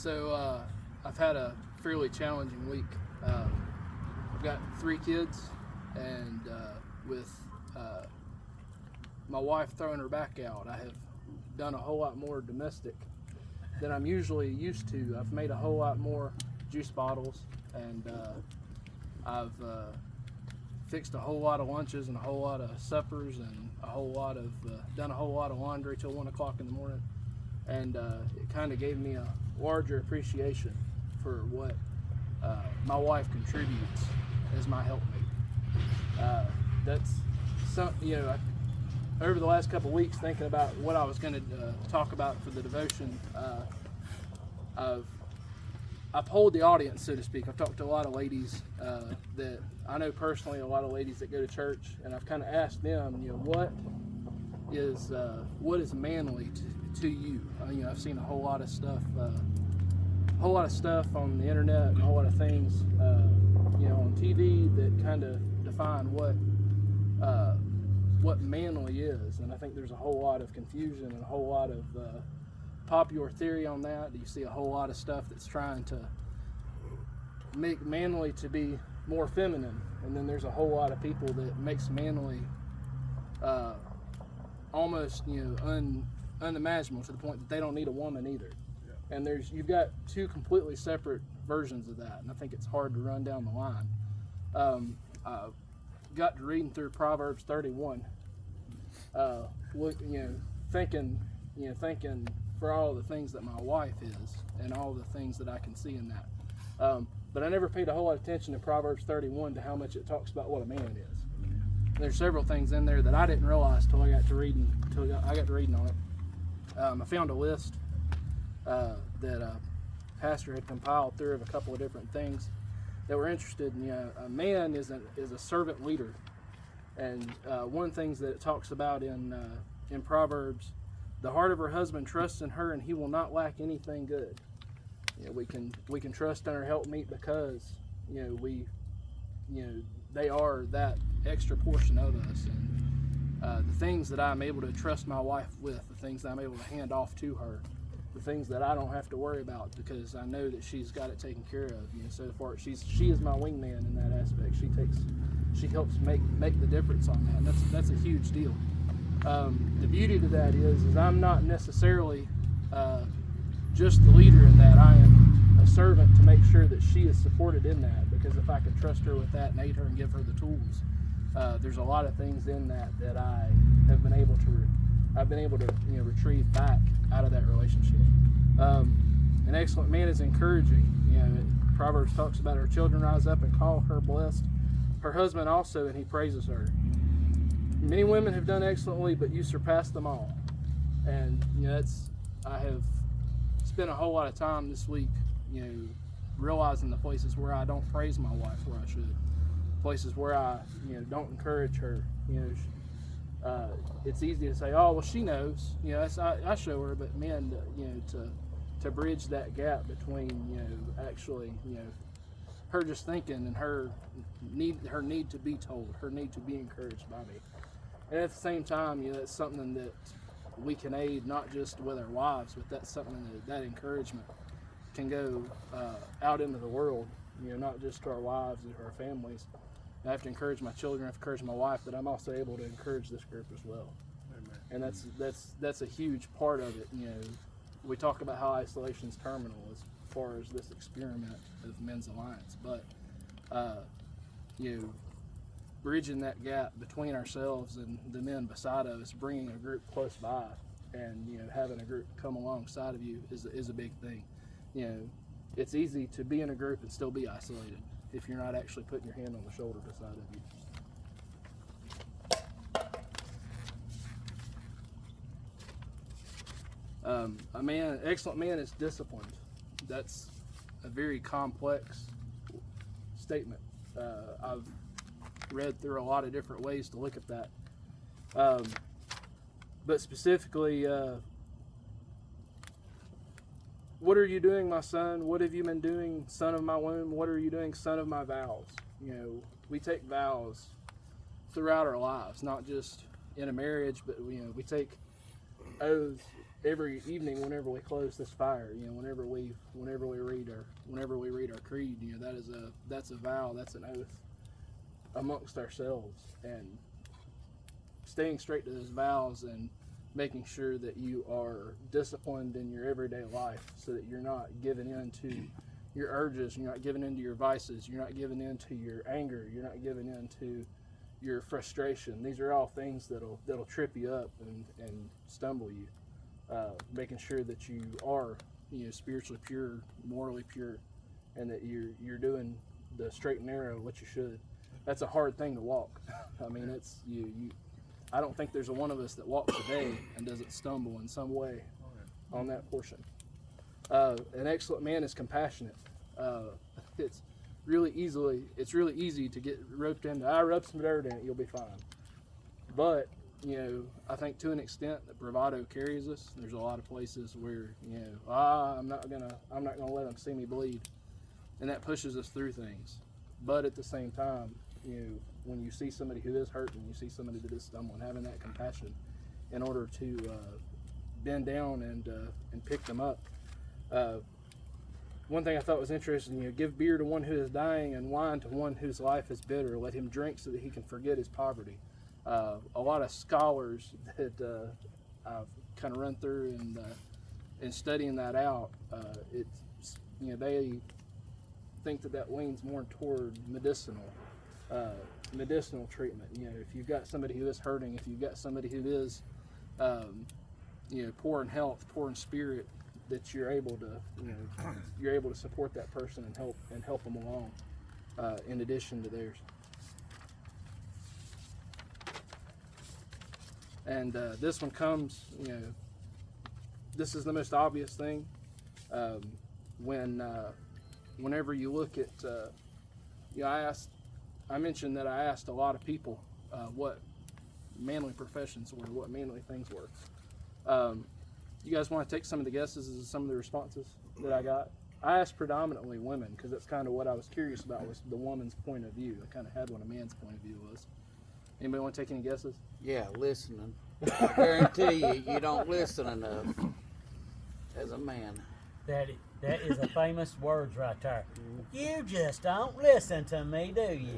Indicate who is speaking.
Speaker 1: So I've had a fairly challenging week. I've got 3 kids, and with my wife throwing her back out, I have done a whole lot more domestic than I'm usually used to. I've made a whole lot more juice bottles, and I've fixed a whole lot of lunches and a whole lot of suppers, and a whole lot of done a whole lot of laundry till 1 o'clock in the morning. And it kind of gave me a larger appreciation for what my wife contributes as my helpmate. That's something, over the last couple of weeks, thinking about what I was going to talk about for the devotion, I've polled the audience, so to speak. I've talked to a lot of ladies that I know personally, a lot of ladies that go to church, and I've kind of asked them, what is manly to you? I've seen a whole lot of stuff on the internet, and a whole lot of things, on TV that kind of define what manly is. And I think there's a whole lot of confusion and a whole lot of popular theory on that. You see a whole lot of stuff that's trying to make manly to be more feminine, and then there's a whole lot of people that makes manly almost unimaginable, to the point that they don't need a woman either. Yeah. And you've got 2 completely separate versions of that, and I think it's hard to run down the line. I got to reading through Proverbs 31, thinking for all the things that my wife is and all the things that I can see in that. But I never paid a whole lot of attention to Proverbs 31 to how much it talks about what a man is. There's several things in there that I didn't realize till I got to reading on it. I found a list that a pastor had compiled through of a couple of different things that were interested in. A man is a servant leader, and one of the things that it talks about in Proverbs, the heart of her husband trusts in her, and he will not lack anything good. We can trust in our helpmeet because they are that extra portion of us, and the things that I'm able to trust my wife with, the things that I'm able to hand off to her, the things that I don't have to worry about because I know that she's got it taken care of. So far she is my wingman in that aspect. She helps make the difference on that, and that's a huge deal. The beauty to that is I'm not necessarily just the leader in that. I am a servant to make sure that she is supported in that, because if I can trust her with that and aid her and give her the tools, there's a lot of things in that I have been able to retrieve back out of that relationship. An excellent man is encouraging. Proverbs talks about her children rise up and call her blessed, her husband also, and he praises her. Many women have done excellently, but you surpass them all. And I have spent a whole lot of time this week, realizing the places where I don't praise my wife where I should, places where I, don't encourage her. It's easy to say, oh, well, she knows. I show her, but man, to bridge that gap between, actually, her just thinking and her need to be told, her need to be encouraged by me. And at the same time, it's something that we can aid not just with our wives, but that's something that encouragement can go out into the world, not just to our wives and to our families. I have to encourage my children, I have to encourage my wife, but I'm also able to encourage this group as well. Amen. And that's a huge part of it. We talk about how isolation is terminal as far as this experiment of Men's Alliance, but bridging that gap between ourselves and the men beside us, bringing a group close by, and having a group come alongside of you is a big thing. It's easy to be in a group and still be isolated if you're not actually putting your hand on the shoulder beside of you. Excellent man is disciplined. That's a very complex statement. I've read through a lot of different ways to look at that. But specifically, what are you doing, my son? What have you been doing, son of my womb? What are you doing, son of my vows? We take vows throughout our lives, not just in a marriage, but we take oaths every evening whenever we close this fire, whenever we read our creed, that's a vow, that's an oath amongst ourselves, and staying straight to those vows and making sure that you are disciplined in your everyday life, so that you're not giving in to your urges, you're not giving in to your vices, you're not giving in to your anger, you're not giving in to your frustration. These are all things that'll trip you up and stumble you. Making sure that you are, spiritually pure, morally pure, and that you're doing the straight and narrow, what you should. That's a hard thing to walk. I mean, it's you. I don't think there's a one of us that walks a day and doesn't stumble in some way on that portion. An excellent man is compassionate. It's really easy to get roped into. Rub some dirt in it, you'll be fine. But I think to an extent that bravado carries us. There's a lot of places where I'm not gonna let them see me bleed, and that pushes us through things. But at the same time, when you see somebody who is hurting, you see somebody that is stumbling, having that compassion in order to bend down and pick them up. One thing I thought was interesting, give beer to one who is dying and wine to one whose life is bitter. Let him drink so that he can forget his poverty. A lot of scholars that I've kind of run through and studying that out, they think that leans more toward medicinal treatment. If you've got somebody who is hurting, if you've got somebody who is poor in health, poor in spirit, that you're able to support that person and help them along in addition to theirs. And this one comes, this is the most obvious thing. Whenever you look at, I mentioned that I asked a lot of people what manly professions were, what manly things were. You guys want to take some of the guesses as some of the responses that I got? I asked predominantly women because that's kind of what I was curious about, was the woman's point of view. I kind of had what a man's point of view was. Anybody want to take any guesses?
Speaker 2: Yeah, listening. I guarantee you don't listen enough as a man.
Speaker 3: That is a famous words right there. You just don't listen to me, do you?